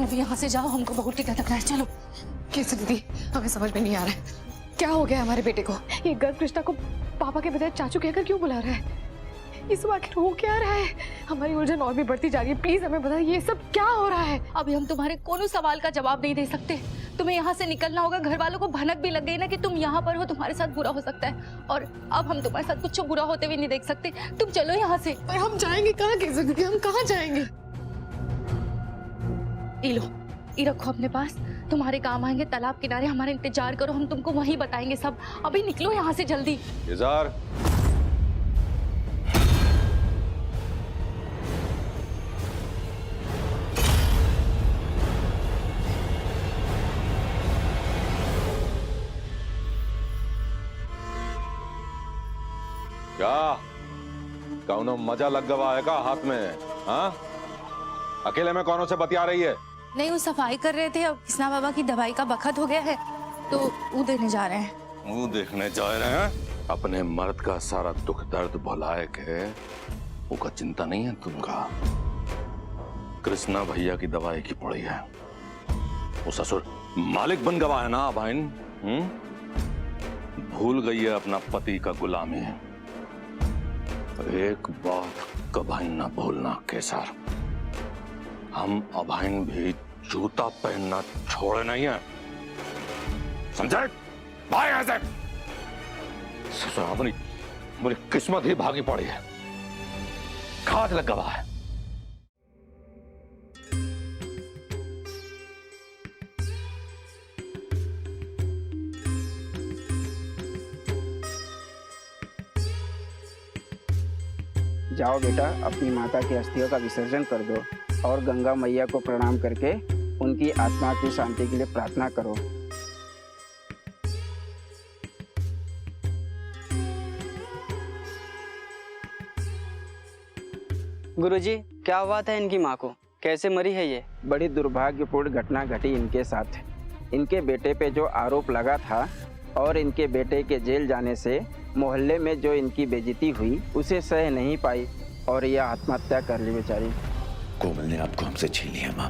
अभी यहाँ से जाओ, हमको बहुत टिका लग रहा है। चलो। कैसे दीदी, हमें समझ में नहीं आ रहा है क्या हो गया हमारे बेटे को। ये गर्भ कृष्णा को पापा के बजाय चाचू कहकर क्यों बुला रहा है? इस आखिर हो क्या रहा है? हमारी उलझन और भी बढ़ती जा रही है। प्लीज हमें बताइए ये सब क्या हो रहा है। अभी हम तुम्हारे कोनो सवाल का जवाब नहीं दे सकते। तुम्हें यहाँ से निकलना होगा। घर वालों को भनक भी लग गई ना कि तुम यहाँ पर हो, तुम्हारे साथ बुरा हो सकता है, और अब हम तुम्हारे साथ कुछ बुरा होते हुए नहीं देख सकते। तुम चलो यहाँ से। पर हम जाएंगे कहाँ? कैसे दीदी, हम कहाँ जाएंगे? ये लो, ये रखो अपने पास, तुम्हारे काम आएंगे। तालाब किनारे हमारा इंतजार करो, हम तुमको वहीं बताएंगे सब। अभी निकलो यहाँ से जल्दी। इज़ार, क्या कौनो मजा लग गवा है का हाथ में? हाँ, अकेले में कौनों से बतिया रही है? नहीं, वो सफाई कर रहे थे। अब कृष्णा बाबा की दवाई का बखत हो गया है तो वो देने जा रहे हैं। मुंह देखने जा रहे हैं? अपने मर्द का सारा दुख दर्द भुलाए के उसका चिंता नहीं है तुमका? कृष्णा भैया की दवाई की पड़ी है। वो ससुर मालिक बन गवा है ना बहन? भूल गई है अपना पति का गुलामी। एक बात कभी न भूलना केसर, हम अभाइन भी जूता पहनना छोड़े नहीं है, समझे? भाई ऐसे अपनी मेरी किस्मत ही भागी पड़ी है, खाद लग गवा है। जाओ बेटा, अपनी माता की अस्थियों का विसर्जन कर दो और गंगा मैया को प्रणाम करके उनकी आत्मा की शांति के लिए प्रार्थना करो। गुरुजी, क्या हुआ था इनकी माँ को? कैसे मरी है ये? बड़ी दुर्भाग्यपूर्ण घटना घटी इनके साथ। इनके बेटे पे जो आरोप लगा था और इनके बेटे के जेल जाने से मोहल्ले में जो इनकी बेइज्जती हुई उसे सह नहीं पाई और यह आत्महत्या कर ली बेचारी। कोमल ने आपको हमसे छीन लिया माँ।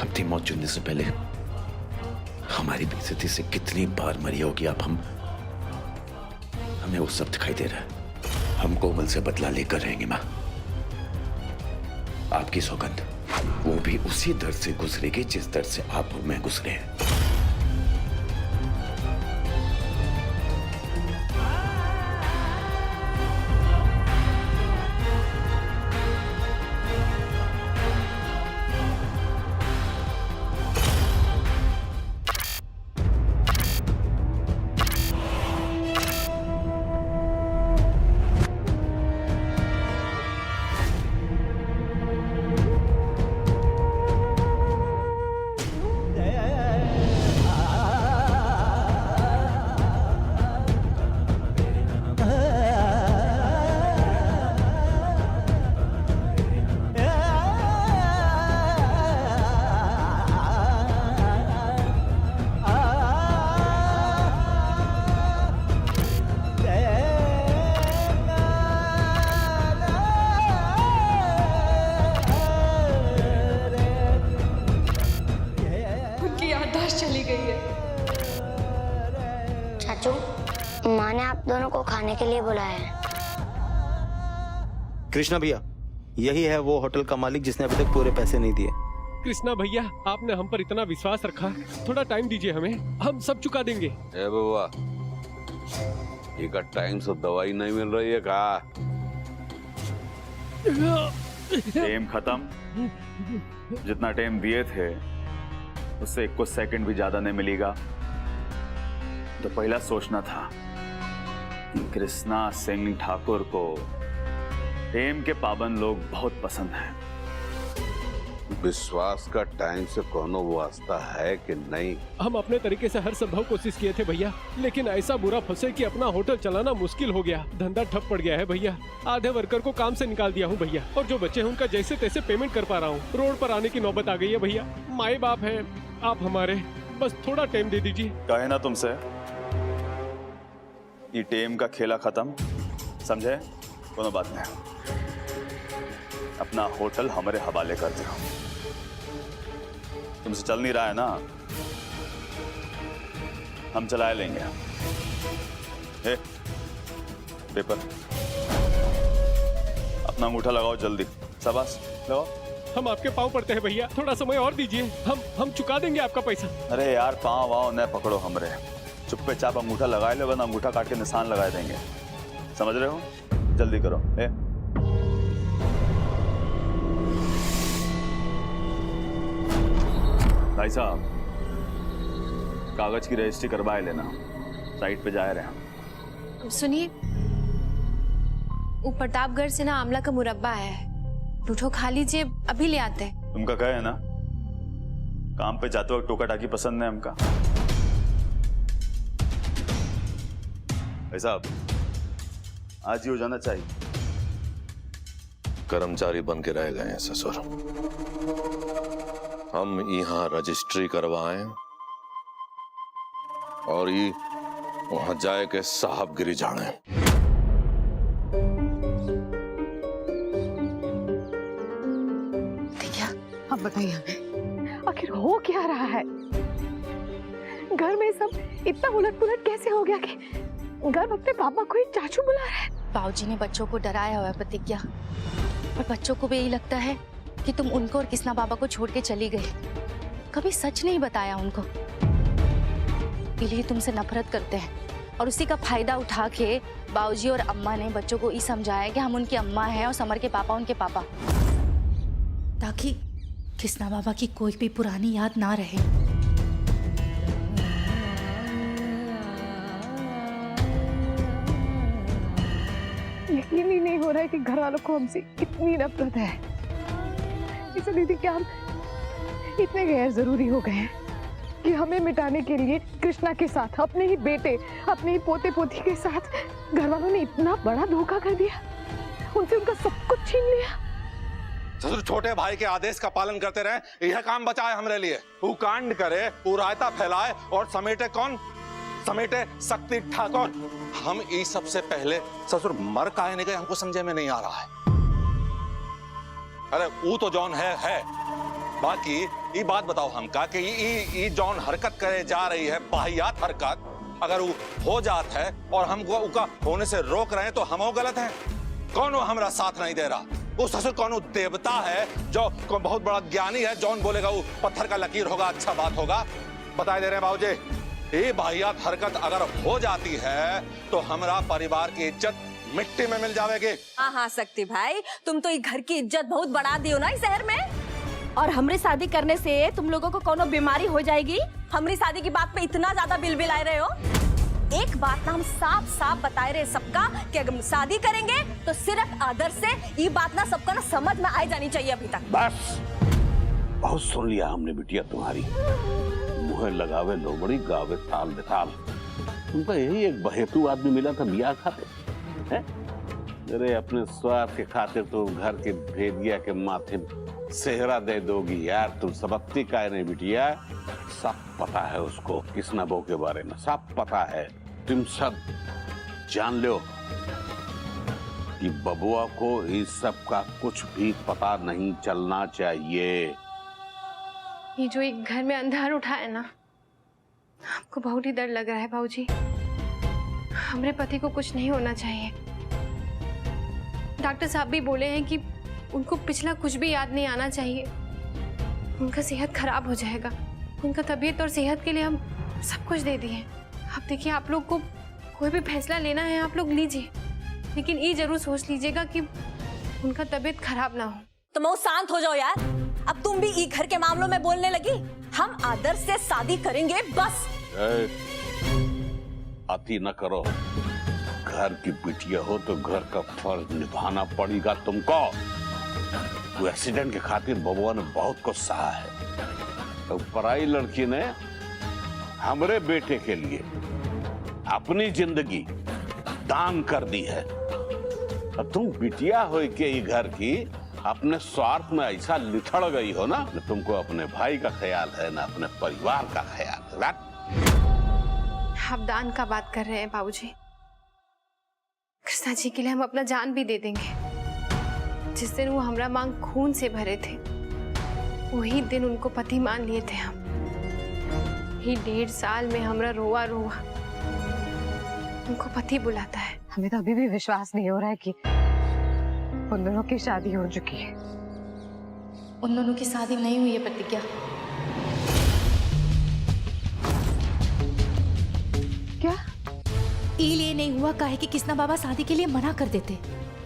अपनी मौत चुनने से पहले हमारी बेइज्जती से कितनी बार मरी होगी आप। हमें वो सब दिखाई दे रहा है। हम कोमल से बदला लेकर रहेंगे माँ। आपकी सौगंध, वो भी उसी दर्द से गुजरेगी जिस दर्द से आप और मैं गुजरे हैं। चाचू, माँ ने आप दोनों को खाने के लिए बुलाया है। कृष्णा भैया, यही है वो होटल का मालिक जिसने अभी तक पूरे पैसे नहीं दिए। कृष्णा भैया, आपने हम पर इतना विश्वास रखा, थोड़ा टाइम दीजिए हमें, हम सब चुका देंगे। ए बाबा, ये का टाइम से दवाई नहीं मिल रही है का? टाइम खत्म। जितना टाइम दिए थे उससे कुछ सेकंड भी ज्यादा नहीं मिलेगा। तो पहला सोचना था कृष्णा सिंह ठाकुर को टाइम के पाबंद लोग बहुत पसंद हैं। विश्वास का टाइम से कोनो वास्ता है कि नहीं? हम अपने तरीके से हर संभव कोशिश किए थे भैया, लेकिन ऐसा बुरा फंसे कि अपना होटल चलाना मुश्किल हो गया। धंधा ठप पड़ गया है भैया। आधे वर्कर को काम से निकाल दिया हूँ भैया, और जो बच्चे हैं उनका जैसे तैसे पेमेंट कर पा रहा हूँ। रोड पर आने की नौबत आ गई है भैया। माए बाप है आप हमारे, बस थोड़ा टाइम दे दीजिए। कहे ना तुमसे, ये टाइम का खेला खत्म, समझे? कोनो बात नहीं। अपना होटल हमारे हवाले कर दो। तुमसे चल नहीं रहा है ना, हम चला लेंगे। हे, पेपर अपना अंगूठा लगाओ जल्दी, शाबाश लगाओ। हम आपके पाँव पड़ते हैं भैया, थोड़ा समय और दीजिए, हम चुका देंगे आपका पैसा। अरे यार पाँव वाव न पकड़ो हमरे, चुप्पे चाप अंगूठा लगा लो, वरना अंगूठा काट के निशान लगा देंगे, समझ रहे हो? जल्दी करो। भाई साहब कागज की रजिस्ट्री करवाए लेना, साइट पे जा रहे हैं। सुनिए, वो प्रतापगढ़ से ना आंवला का मुरब्बा है, उठो खा लीजिए, अभी ले आते हैं। तुमका कहे है ना, काम पे जाते वक्त टोका टाकी पसंद है हमका। भाई साहब आज ही हो जाना चाहिए। कर्मचारी बन के रह गए हैं ससुर, हम यहाँ रजिस्ट्री करवाएं और ये वहां जाए के साहबगिरी जाने। क्या अब बताइए हमें, आखिर हो क्या रहा है? घर में सब इतना उलट पुलट कैसे हो गया कि घर अपने पापा को ही चाचू बुला रहे हैं? बाबूजी ने बच्चों को डराया हुआ है प्रतिज्ञा, और बच्चों को भी यही लगता है कि तुम उनको और किसना बाबा को छोड़ के चली गई। कभी सच नहीं बताया उनको, इसलिए तुमसे नफरत करते हैं। और उसी का फायदा उठा के बाबूजी और अम्मा ने बच्चों को ये समझाया कि हम उनकी अम्मा हैं और समर के पापा उनके पापा, ताकि किसना बाबा की कोई भी पुरानी याद ना रहे। यकीन ही नहीं हो रहा है कि घर वालों को हमसे इतनी नफरत है। इसे दीदी क्या हम इतने गैर जरूरी हो गए हैं कि हमें मिटाने के लिए कृष्णा के साथ, अपने ही बेटे, अपने ही पोते पोती के साथ घर वालों ने इतना बड़ा धोखा कर दिया, उनसे उनका सब कुछ छीन लिया। ससुर छोटे भाई के आदेश का पालन करते रहे, यह काम बचा है हमारे लिए। वो कांड करे, वो रायता फैलाए और समेटे कौन? समेटे शक्ति ठाकुर। हम इस सबसे पहले ससुर मर काहे नहीं गए, हमको समझे में नहीं आ रहा है। अरे वो तो जौन है बाकी ये बात बताओ हमका कि ये जौन हरकत करे जा रही है, बाहियात हरकत, अगर वो हो जात है और हमको उका होने से रोक रहे हैं तो हम गलत हैं? कौन वो हमारा साथ नहीं दे रहा? वो ससुर कौन देवता है जो बहुत बड़ा ज्ञानी है, जौन बोलेगा वो पत्थर का लकीर होगा, अच्छा बात होगा? बताए दे रहे हैं बाबूजी, ये बाहियात हरकत अगर हो जाती है तो हमारा परिवार की इज्जत मिट्टी में मिल जाएगी। हाँ शक्ति भाई, तुम तो ये घर की इज्जत बहुत बढ़ा दियो ना इस शहर में। और हमरे शादी करने से तुम लोगों को कोनो बीमारी हो जाएगी? हमारी शादी की बात पे इतना ज्यादा बिल बिल आए रहे हो। एक बात ना हम साफ साफ बताए रहे सबका कि अगर शादी करेंगे तो सिर्फ आदर से। ये बात ना सबका ना समझ में आ जानी चाहिए अभी तक। बस बहुत सुन लिया हमने बिटिया तुम्हारी। मुँह लगावे लोबड़ी गावे ताल बेताल। तुमको यही एक बहेतू आदमी मिला था बियाह खाते हैं? अरे अपने स्वार्थ के खातिर तो घर के भेदिया के माथे सेहरा दे दोगी यार। तुम सबत्ती काहे नहीं बिटिया? सब पता है उसको किसना बहू के बारे में, सब पता है। तुम सब जान लो कि बबुआ को इस सब का कुछ भी पता नहीं चलना चाहिए। ये जो एक घर में अंधार उठा है ना, हमको बहुत ही डर लग रहा है बाबूजी। हमारे पति को कुछ नहीं होना चाहिए। डॉक्टर साहब भी बोले हैं कि उनको पिछला कुछ भी याद नहीं आना चाहिए, उनका सेहत खराब हो जाएगा। उनका तबीयत और सेहत के लिए हम सब कुछ दे दिए। अब देखिए, आप लोग को कोई भी फैसला लेना है आप लोग लीजिए, लेकिन ये जरूर सोच लीजिएगा कि उनका तबीयत खराब ना हो। तुम वो शांत हो जाओ यार। अब तुम भी ई घर के मामलों में बोलने लगी। हम आदर से शादी करेंगे बस। अति न करो। घर की बिटिया हो तो घर का फर्ज निभाना पड़ेगा तुमको। वो एक्सीडेंट के खातिर बबुआ ने बहुत कुछ सहा है, तो पराई लड़की ने हमरे बेटे के लिए अपनी जिंदगी दान कर दी है। और तुम बिटिया हो के ये घर की अपने स्वार्थ में ऐसा लिथड़ गई हो ना, न तुमको अपने भाई का ख्याल है ना अपने परिवार का ख्याल है। आप दान का बात कर रहे हैं बाबूजी। कृष्णा जी के लिए हम अपना जान भी दे देंगे, जिस दिन वो हमरा मांग खून से भरे थे वही दिन उनको पति मान लिए थे हम। ही 1.5 साल में हमरा रोआ रोआ उनको पति बुलाता है। हमें तो अभी भी विश्वास नहीं हो रहा है कि उन दोनों की शादी हो चुकी है। उन दोनों की शादी नहीं हुई है प्रतिज्ञा। क्या? इसलिए नहीं हुआ काहे कि कृष्णा बाबा शादी के लिए मना कर देते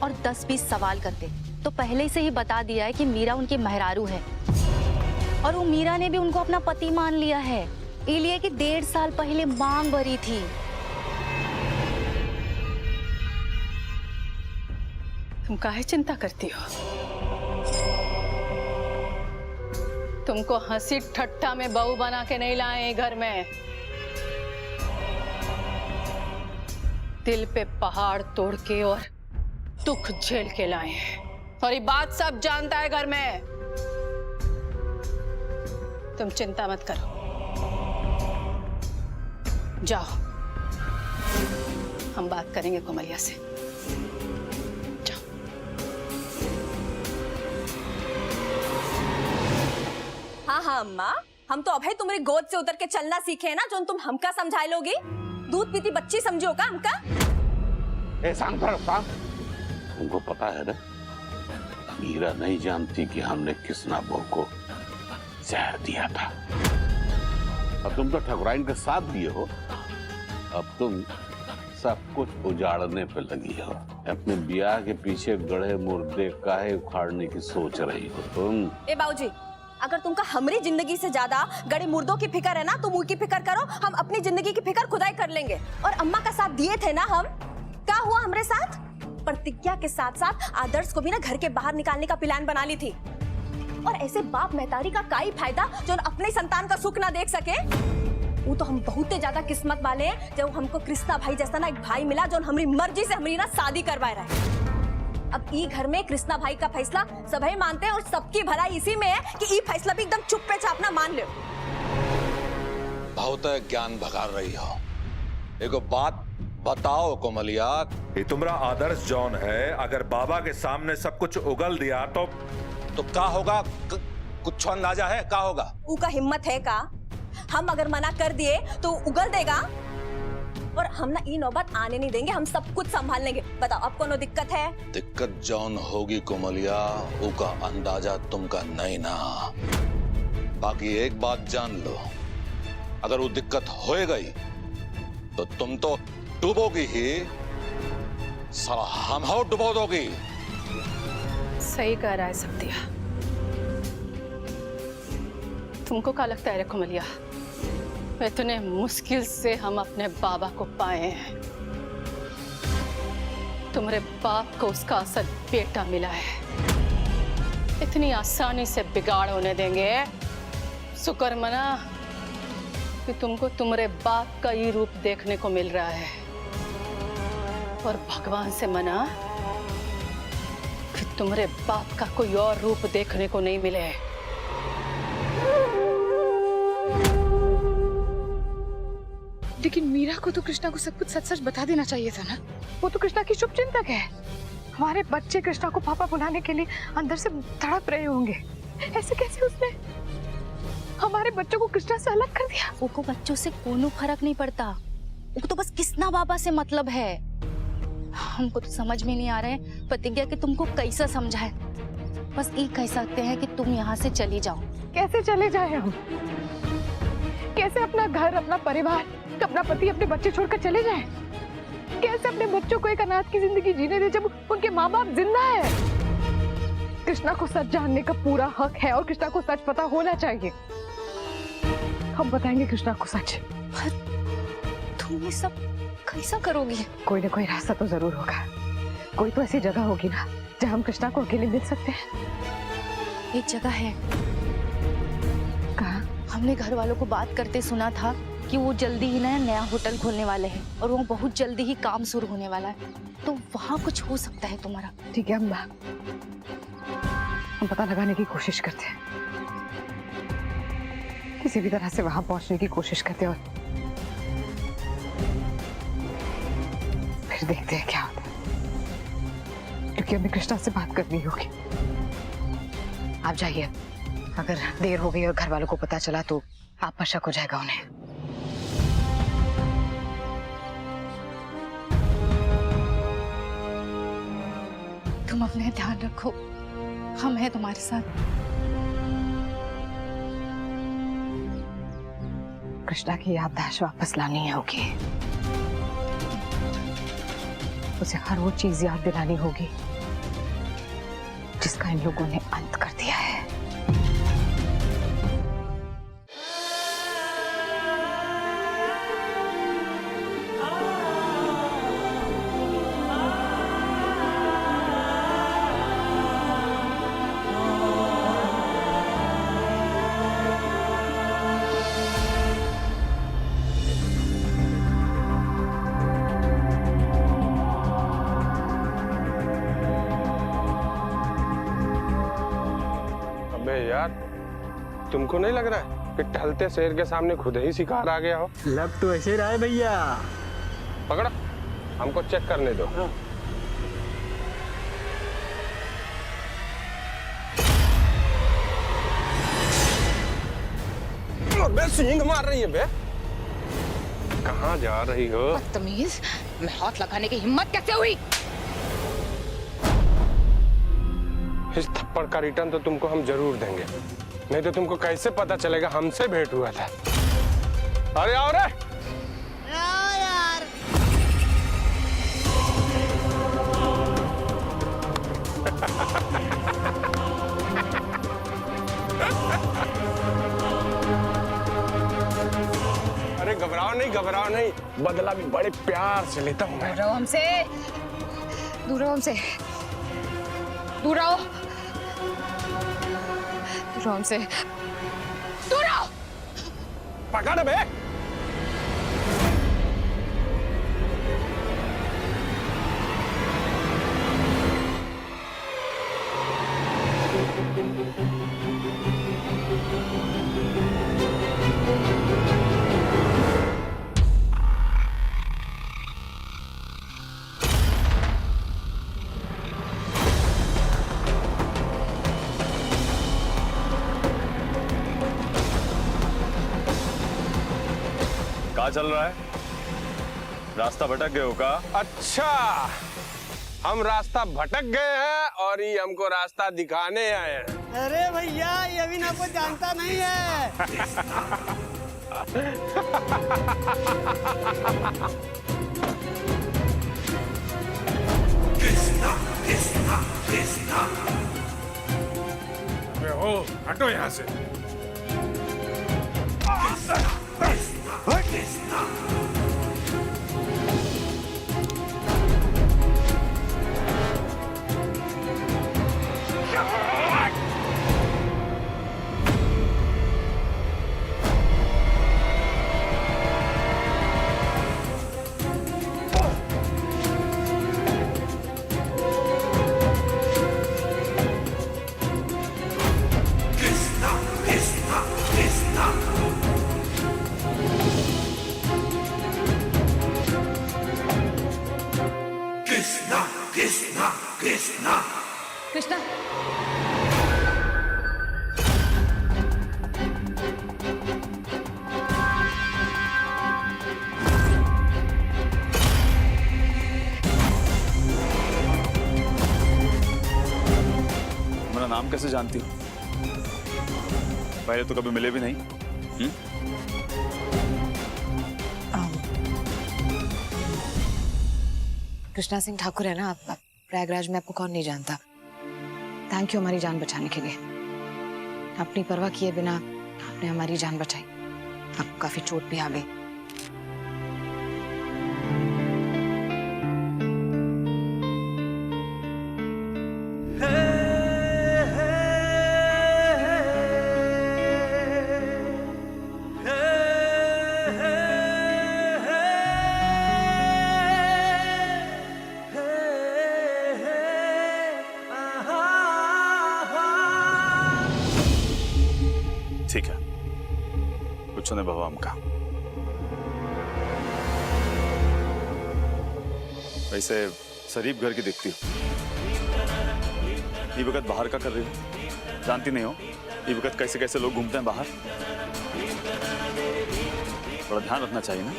और 10-20 सवाल करते तो पहले से ही बता दिया है कि मीरा उनकी मेहरारू है और वो मीरा ने भी उनको अपना पति मान लिया है। इसलिए कि 1.5 साल पहले मांग भरी थी। तुम काहे चिंता करती हो? तुमको हंसी ठट्ठा में बहू बना के नहीं लाए घर में, दिल पे पहाड़ तोड़ के और दुख झेल के लाए हैं। और ये बात सब जानता है घर में। तुम चिंता मत करो, जाओ हम बात करेंगे कोमलिया से। जाओ। हाँ हाँ अम्मा, हम तो अभय तुम्हारी गोद से उतर के चलना सीखे हैं ना, जो तुम हमका समझाए लोगी। दूध पीती बच्ची समझो का हमका? शांत रहो, शांत। तुमको पता है ना, मीरा नहीं जानती कि हमने कृष्णा बहू को जहर दिया था। अब तुम तो ठकुराइन के साथ दिए हो, अब तुम सब कुछ उजाड़ने पे लगी हो। अपने ब्याह के पीछे गड़े मुर्दे काहे उखाड़ने की सोच रही हो तुम? ए बाबूजी, अगर तुमका हमारी जिंदगी से ज्यादा गड़े मुर्दों की फिक्र है ना, तुम उनकी फिक्र करो, हम अपनी जिंदगी की फिक्र खुदाई कर लेंगे। और अम्मा का साथ दिए थे ना हम, क्या हुआ हमारे साथ? प्रतिज्ञा के साथ साथ आदर्श को भी ना घर के बाहर निकालने का प्लान बना ली थी। और ऐसे बाप महतारी का काई फायदा जो अपने संतान का सुख ना देख सके। वो तो हम बहुत ज्यादा किस्मत वाले हैं जब हमको कृष्णा भाई जैसा ना एक भाई मिला जो हमारी मर्जी से हमारी ना शादी करवा रहा है। अब ई घर में कृष्णा भाई का फैसला सभी मानते हैं और सबकी भलाई इसी में है कि ई फैसला भी एकदम चुप पे चापना मान लो। बहुत ज्ञान भगा रही हो। एक बात बताओ कोमलिया, ये तुम्हारा आदर्श जॉन है, अगर बाबा के सामने सब कुछ उगल दिया तो क्या होगा? कुछ अंदाजा है क्या होगा? उनका हिम्मत है का? हम अगर मना कर दिए तो उगल देगा और हम ना ये नौबत आने नहीं देंगे, हम सब कुछ संभाल लेंगे। बताओ अब कोनो दिक्कत है? दिक्कत जौन होगी कोमलिया, उसका अंदाजा तुमका नहीं ना। बाकी एक बात जान लो, अगर वो दिक्कत हो गई तो तुम तो डूबोगी ही, साला हम हो डुबो दोगी। सही कह रहा है सत्या। तुमको क्या लगता है रे कोमलिया, इतने मुश्किल से हम अपने बाबा को पाए हैं। तुम्हारे बाप को उसका असल बेटा मिला है, इतनी आसानी से बिगाड़ होने देंगे? शुक्र मना कि तुमको तुम्हारे बाप का ही रूप देखने को मिल रहा है, और भगवान से मना कि तुम्हारे बाप का कोई और रूप देखने को नहीं मिले। लेकिन मीरा को तो कृष्णा को सब कुछ सच सच बता देना चाहिए था ना। वो तो कृष्णा की शुभचिंतक है। हमारे बच्चे कृष्णा को पापा बुलाने के लिए अंदर से तड़प रहे होंगे। ऐसे कैसे उसने हमारे बच्चों को कृष्णा से अलग कर दिया? उनको बच्चों से कोनो फर्क नहीं पड़ता, उनको तो बस कृष्णा बाबा से मतलब है। हमको तो समझ में नहीं आ रहा है प्रतिज्ञा कि तुमको कैसा समझाए। बस ये कह सकते हैं कि तुम यहाँ से चली जाओ। कैसे चले जाए हम? कैसे अपना घर, अपना परिवार, अपना पति, अपने बच्चे छोड़कर चले जाएं? कैसे अपने बच्चों को एक अनाथ की जिंदगी जीने दे जब उनके माँ बाप जिंदा है? कृष्णा को सच जानने का पूरा हक है और कृष्णा को सच पता होना चाहिए। हम बताएंगे कृष्णा को सच। तुम ये सब कैसा करोगी? कोई ना कोई रास्ता तो जरूर होगा। कोई तो ऐसी जगह होगी ना जहाँ हम कृष्णा को अकेले मिल सकते हैं। एक जगह है। कहाँ? हमने घर वालों को बात करते सुना था कि वो जल्दी ही नया होटल खोलने वाले हैं और वो बहुत जल्दी ही काम शुरू होने वाला है, तो वहाँ कुछ हो सकता है तुम्हारा। ठीक है अम्मा, हम पता लगाने की कोशिश करते हैं, किसी भी तरह से वहां पहुंचने की कोशिश करते हैं और फिर देखते हैं क्या होता है। कि हमें कृष्णा से बात करनी होगी। आप जाइए, अगर देर हो गई और घर वालों को पता चला तो आप पर शक हो जाएगा उन्हें। तुम अपने ध्यान रखो, हम हैं तुम्हारे साथ। कृष्णा की याददाश्त वापस लानी होगी, उसे हर वो चीज याद दिलानी होगी जिसका इन लोगों ने अंत कर दिया है। यार, तुमको नहीं लग रहा है कि टहलते शेर के सामने खुद ही शिकार आ गया हो? लग तो ऐसे रहा है भैया। पकड़ो, हमको चेक करने दो। बे सींग मार रही है बे। कहाँ जा रही हो? बदतमीज, मैं हाथ लगाने की हिम्मत कैसे हुई? इस थप्पड़ का रिटर्न तो तुमको हम जरूर देंगे, नहीं तो तुमको कैसे पता चलेगा हमसे भेंट हुआ था। अरे आओ रे। यार अरे घबराओ नहीं, बदला भी बड़े प्यार से लेता हूँ मैं। दूर रहो हमसे, दूर रहो हमसे, दूर रहो, दूर रहो हमसे, दूर रहो। पकड़ बे। कहाँ चल रहा है? रास्ता भटक गए हो का? अच्छा, हम रास्ता भटक गए हैं और ये हमको रास्ता दिखाने आए हैं। अरे भैया, ये अभी आपको जानता नहीं है। कृष्णा कृष्णा कृष्णा। ओ, हटो यहाँ से। कृष्णा कृष्णा कृष्णा, मेरा नाम कैसे जानती हो? पहले तो कभी मिले भी नहीं। कृष्णा सिंह ठाकुर है ना आप? प्रयागराज में आपको कौन नहीं जानता। थैंक यू हमारी जान बचाने के लिए। अपनी परवाह किए बिना आपने हमारी जान बचाई। आपको काफी चोट भी आ गई। ठीक है, कुछ नहीं बाबा हमका। वैसे शरीफ घर की दिखती हो। ये वक्त बाहर का कर रही हो? जानती नहीं हो ये वक्त कैसे कैसे लोग घूमते हैं बाहर? थोड़ा ध्यान रखना चाहिए ना,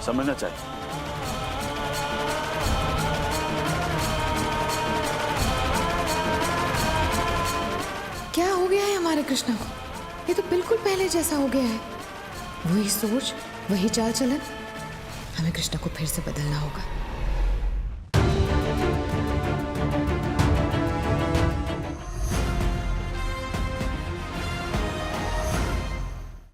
समझना चाहिए। क्या हो गया है हमारे कृष्णा को? ये तो बिल्कुल पहले जैसा हो गया है। वही सोच, वही चाल चलन। हमें कृष्णा को फिर से बदलना होगा।